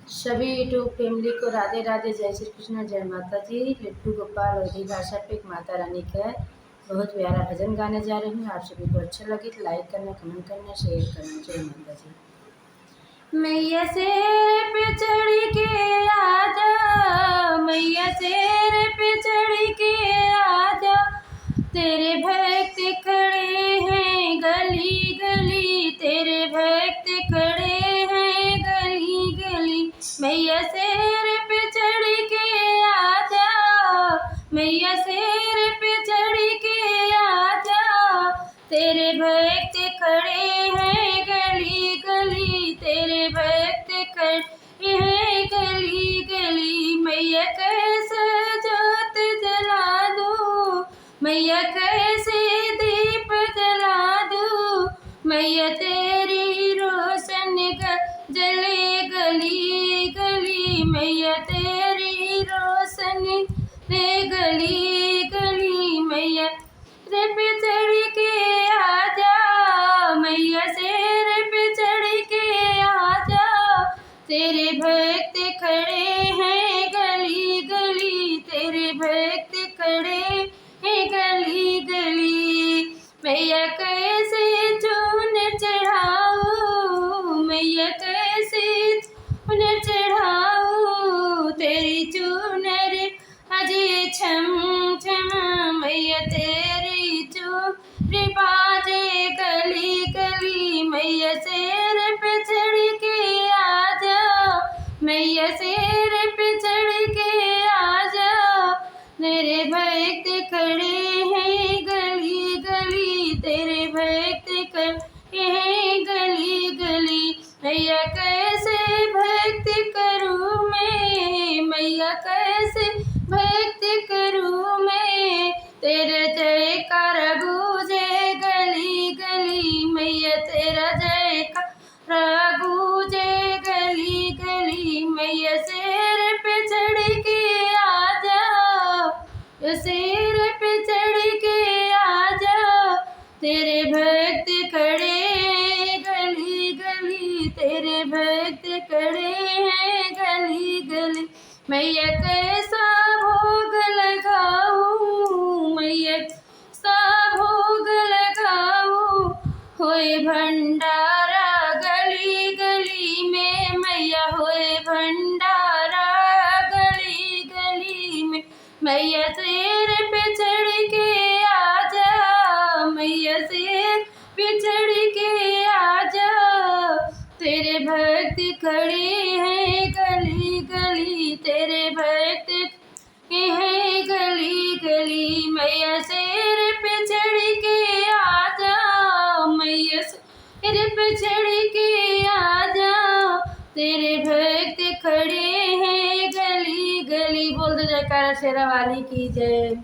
सभी YouTube family को राधे राधे, जय श्री कृष्ण, जय माता जी। लड्डू गोपाल अवधी भाषा पे एक माता रानी का बहुत प्यारा भजन गाने जा रही हूँ। आप सभी को अच्छा लगे तो लाइक करना, कमेंट करना, शेयर करना। जय माता जी। मैया शेर पे चढ़ के आजा, मैया शेर पे चढ़ के आजा, तेरे भक्त खड़े हैं गली गली, तेरे भक्त खड़े हैं गली गली। मैया शेर पे चढ़ के आजा, मैया शेर पे चढ़ के आजा, तेरे भक्त खड़े हैं गली गली, तेरे भक्त खड़े हैं गली गली। मैया कैसे जोत जला दूं, मैया कैसे दीप जला दूं, मैया तेरी रोशन जले गली गली, मैया तेरी रोशनी रे गली गली। मैया शेर पे चढ़ के आजा, मैया शेर पे चढ़ के आजा, तेरे भक्त खड़े हैं गली गली, तेरे भक्त खड़े हैं गली गली। मैया कैसे चून चढ़ाऊं, मैया कैसे चून चढ़ाऊं, तेरी चूनर अजय छम छम, मैया तेरी चूनर बाजे गली गली। मैया शेर पे चढ़ के आजा, मैया शेर पे चढ़ के आजा, तेरे भक्त खड़े हैं गली गली, तेरे भक्त खड़े हैं गली गली। मैया कैसे भक्त करूं मैं, मैया कैसे भक्त करूं मैं, तेरा जयकारा गूंजे गली गली, मैया तेरा जयकारा गूंजे गली गली। मैया शेर पे चढ़ के आजा, शेर पे चढ़ के आजा, तेरे भक्त खड़े हैं गली गली, तेरे भक्त खड़े हैं गली गली। मैया कैसा भोग लगाऊं, मैया सा भोग लगाऊं, होए भंडारा गली गली में, मैया होए भंडारा गली गली में। मैया शेर पे चढ़ के आजा, मैया शेर पे चढ़ के आजा, तेरे भक्त खड़े हैं गली गली, तेरे भक्त हैं गली गली। मैया शेर पे चढ़ के आजा, मैया शेर पे चढ़ के आजा, तेरे भक्त खड़े हैं गली गली। बोल दो जयकारा शेरा वाली की जय।